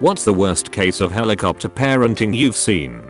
What's the worst case of helicopter parenting you've seen?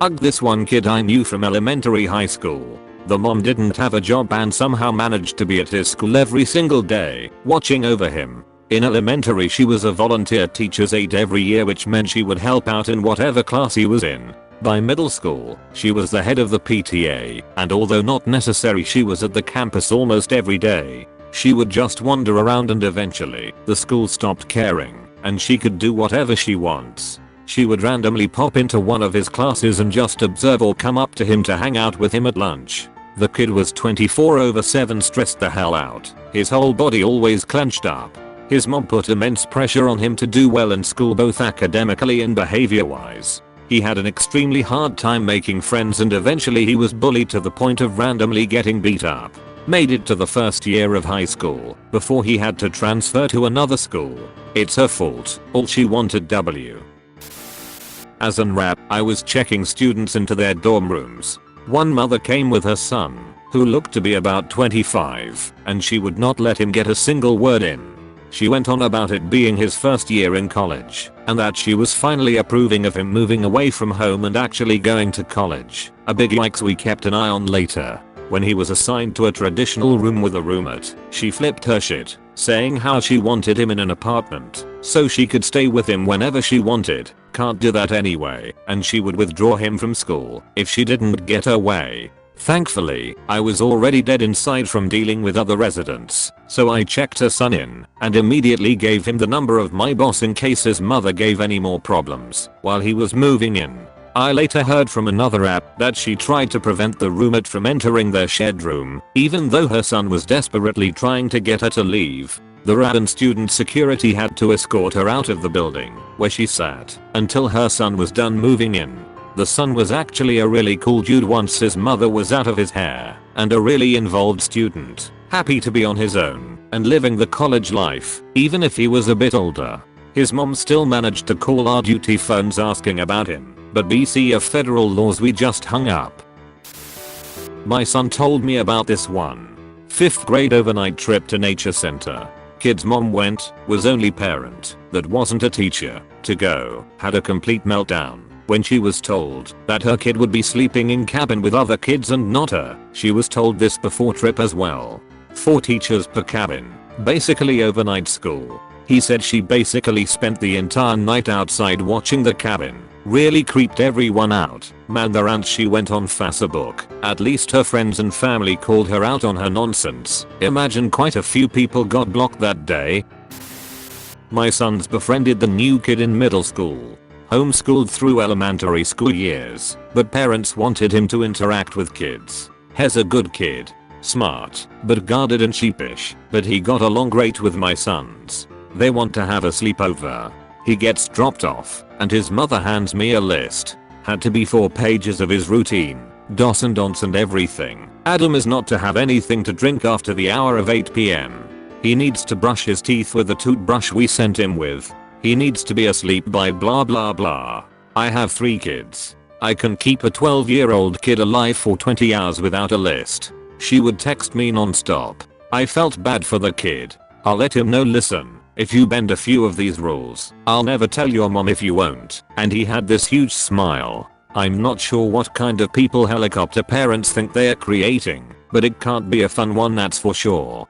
Ugh, this one kid I knew from elementary high school. The mom didn't have a job and somehow managed to be at his school every single day, watching over him. In elementary she was a volunteer teacher's aide every year, which meant she would help out in whatever class he was in. By middle school, she was the head of the PTA, and although not necessary, she was at the campus almost every day. She would just wander around and eventually, the school stopped caring, and she could do whatever she wants. She would randomly pop into one of his classes and just observe or come up to him to hang out with him at lunch. The kid was 24/7 stressed the hell out, his whole body always clenched up. His mom put immense pressure on him to do well in school, both academically and behavior wise. He had an extremely hard time making friends and eventually he was bullied to the point of randomly getting beat up. Made it to the first year of high school before he had to transfer to another school. It's her fault, all she wanted W. As an rap, I was checking students into their dorm rooms. One mother came with her son, who looked to be about 25, and she would not let him get a single word in. She went on about it being his first year in college, and that she was finally approving of him moving away from home and actually going to college. A big yikes we kept an eye on later. When he was assigned to a traditional room with a roommate, she flipped her shit, saying how she wanted him in an apartment, so she could stay with him whenever she wanted. Can't do that anyway, and she would withdraw him from school if she didn't get her way. Thankfully, I was already dead inside from dealing with other residents, so I checked her son in and immediately gave him the number of my boss in case his mother gave any more problems while he was moving in. I later heard from another app that she tried to prevent the roommate from entering their shared room, even though her son was desperately trying to get her to leave. The rad and student security had to escort her out of the building where she sat until her son was done moving in. The son was actually a really cool dude once his mother was out of his hair, and a really involved student, happy to be on his own and living the college life, even if he was a bit older. His mom still managed to call our duty phones asking about him, but BC of federal laws we just hung up. My son told me about this one. 5th grade overnight trip to nature center. Kid's mom went, was only parent, that wasn't a teacher, to go, had a complete meltdown. When she was told that her kid would be sleeping in cabin with other kids and not her. She was told this before trip as well. 4 teachers per cabin, basically overnight school. He said she basically spent the entire night outside watching the cabin. Really creeped everyone out. Man, the rant she went on FAFSA book. At least her friends and family called her out on her nonsense. Imagine quite a few people got blocked that day. My son's befriended the new kid in middle school. Homeschooled through elementary school years, but parents wanted him to interact with kids. He's a good kid. Smart, but guarded and sheepish, but he got along great with my sons. They want to have a sleepover. He gets dropped off, and his mother hands me a list. Had to be 4 pages of his routine, dos and don'ts and everything. Adam is not to have anything to drink after the hour of 8 p.m. He needs to brush his teeth with the toothbrush we sent him with. He needs to be asleep by blah blah blah. I have 3 kids. I can keep a 12-year-old kid alive for 20 hours without a list. She would text me non-stop. I felt bad for the kid. I'll let him know, listen, if you bend a few of these rules, I'll never tell your mom if you won't. And he had this huge smile. I'm not sure what kind of people helicopter parents think they are creating, but it can't be a fun one, that's for sure.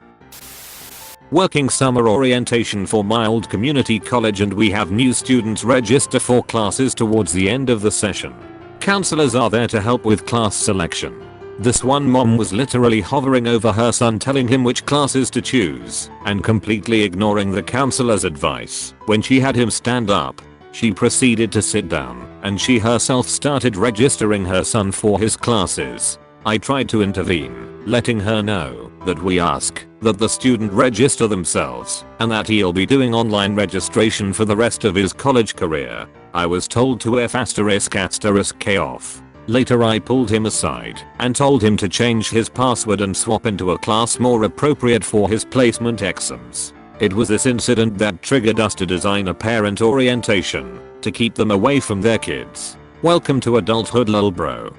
Working summer orientation for my old community college, and we have new students register for classes towards the end of the session. Counselors are there to help with class selection. This one mom was literally hovering over her son, telling him which classes to choose, and completely ignoring the counselor's advice. When she had him stand up, she proceeded to sit down, and she herself started registering her son for his classes. I tried to intervene, letting her know that we ask that the student register themselves, and that he'll be doing online registration for the rest of his college career. I was told to F***K off. Later I pulled him aside and told him to change his password and swap into a class more appropriate for his placement exams. It was this incident that triggered us to design a parent orientation to keep them away from their kids. Welcome to adulthood, lol bro.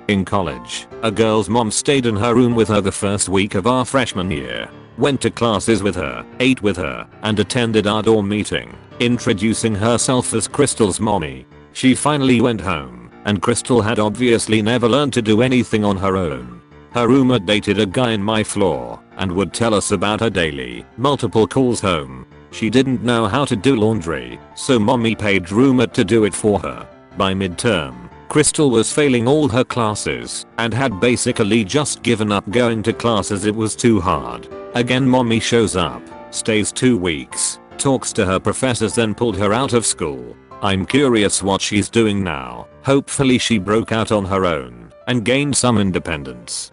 In college, a girl's mom stayed in her room with her the first week of our freshman year. Went to classes with her, ate with her, and attended our dorm meeting. introducing herself as Crystal's mommy. She finally went home, and Crystal had obviously never learned to do anything on her own. Her roommate dated a guy in my floor and would tell us about her daily, multiple calls home. She didn't know how to do laundry, so mommy paid roommate to do it for her. By midterm, Crystal was failing all her classes and had basically just given up going to class as it was too hard. Again, mommy shows up, stays 2 weeks, talks to her professors, then pulled her out of school. I'm curious what she's doing now. Hopefully she broke out on her own and gained some independence.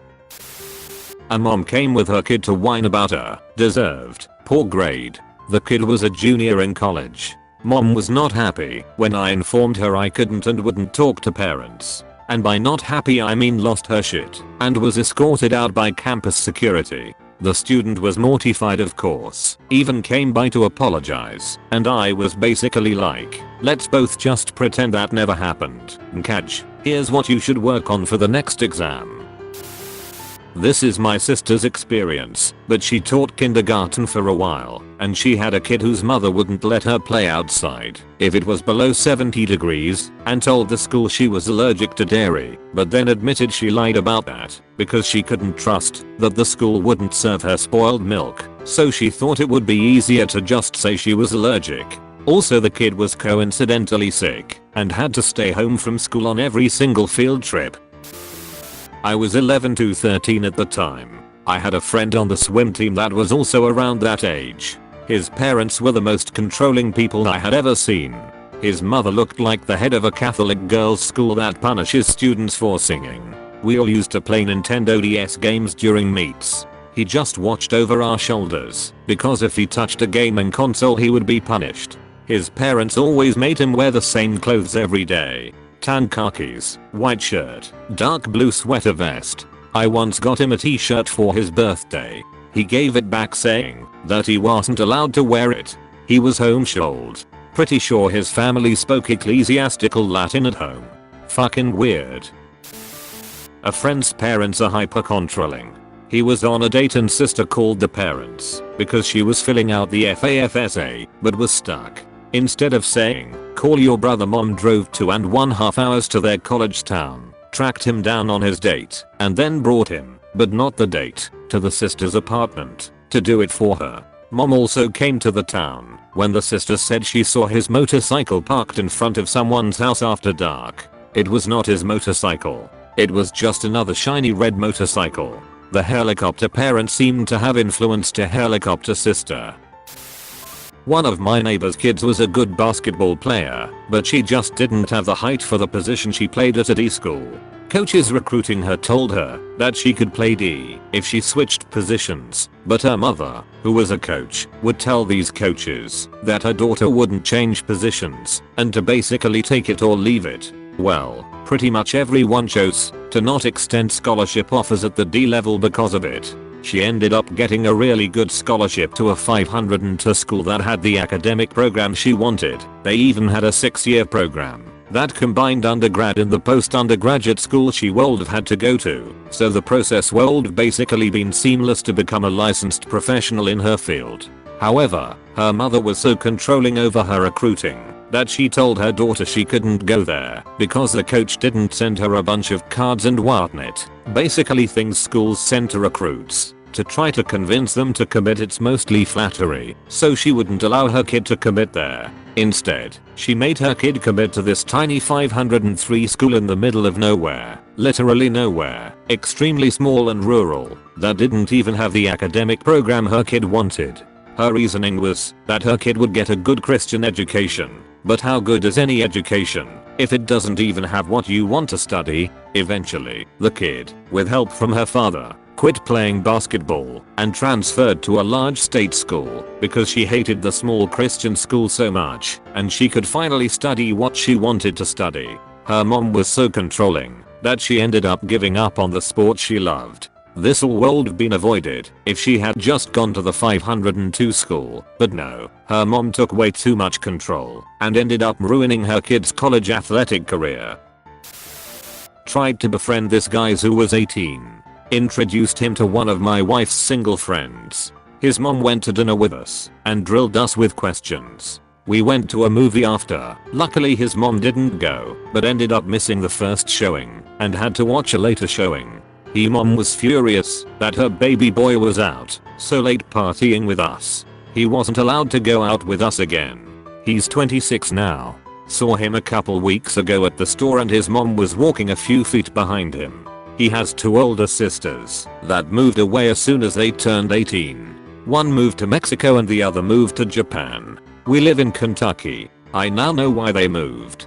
A mom came with her kid to whine about a deserved poor grade. The kid was a junior in college. Mom was not happy when I informed her I couldn't and wouldn't talk to parents. And by not happy I mean lost her shit and was escorted out by campus security. The student was mortified, of course, even came by to apologize, and I was basically like, let's both just pretend that never happened. Catch, here's what you should work on for the next exam. This is my sister's experience, but she taught kindergarten for a while, and she had a kid whose mother wouldn't let her play outside if it was below 70 degrees, and told the school she was allergic to dairy, but then admitted she lied about that because she couldn't trust that the school wouldn't serve her spoiled milk, so she thought it would be easier to just say she was allergic. Also, the kid was coincidentally sick and had to stay home from school on every single field trip. I was 11 to 13 at the time. I had a friend on the swim team that was also around that age. His parents were the most controlling people I had ever seen. His mother looked like the head of a Catholic girls' school that punishes students for singing. We all used to play Nintendo DS games during meets. He just watched over our shoulders, because if he touched a gaming console he would be punished. His parents always made him wear the same clothes every day. Tan khakis, white shirt, dark blue sweater vest. I once got him a t-shirt for his birthday. He gave it back saying that he wasn't allowed to wear it. He was homeschooled. Pretty sure his family spoke ecclesiastical Latin at home. Fucking weird. A friend's parents are hyper-controlling. He was on a date and sister called the parents because she was filling out the FAFSA but was stuck. Instead of saying, call your brother, mom drove 2.5 hours to their college town, tracked him down on his date, and then brought him, but not the date, to the sister's apartment to do it for her. Mom also came to the town when the sister said she saw his motorcycle parked in front of someone's house after dark. It was not his motorcycle. It was just another shiny red motorcycle. The helicopter parent seemed to have influenced a helicopter sister. One of my neighbor's kids was a good basketball player, but she just didn't have the height for the position she played at a D school. Coaches recruiting her told her that she could play D if she switched positions, but her mother, who was a coach, would tell these coaches that her daughter wouldn't change positions and to basically take it or leave it. Well, pretty much everyone chose to not extend scholarship offers at the D level because of it. She ended up getting a really good scholarship to a 502 school that had the academic program she wanted. They even had a 6-year program that combined undergrad in the post-undergraduate school she would have had to go to, so the process would have basically been seamless to become a licensed professional in her field. However, her mother was so controlling over her recruiting that she told her daughter she couldn't go there because the coach didn't send her a bunch of cards and whatnot, basically things schools send to recruits to try to convince them to commit. It's mostly flattery, so she wouldn't allow her kid to commit there. Instead, she made her kid commit to this tiny 503 school in the middle of nowhere, literally nowhere, extremely small and rural, that didn't even have the academic program her kid wanted. Her reasoning was that her kid would get a good Christian education, but how good is any education if it doesn't even have what you want to study? Eventually, the kid, with help from her father, quit playing basketball and transferred to a large state school because she hated the small Christian school so much and she could finally study what she wanted to study. Her mom was so controlling that she ended up giving up on the sport she loved. This all would have been avoided if she had just gone to the 502 school, but no, her mom took way too much control and ended up ruining her kid's college athletic career. Tried to befriend this guy who was 18. Introduced him to one of my wife's single friends. His mom went to dinner with us and drilled us with questions. We went to a movie after. Luckily his mom didn't go, but ended up missing the first showing and had to watch a later showing. His mom was furious that her baby boy was out so late partying with us. He wasn't allowed to go out with us again. He's 26 now. Saw him a couple weeks ago at the store and his mom was walking a few feet behind him. He has 2 older sisters that moved away as soon as they turned 18. One moved to Mexico and the other moved to Japan. We live in Kentucky. I now know why they moved.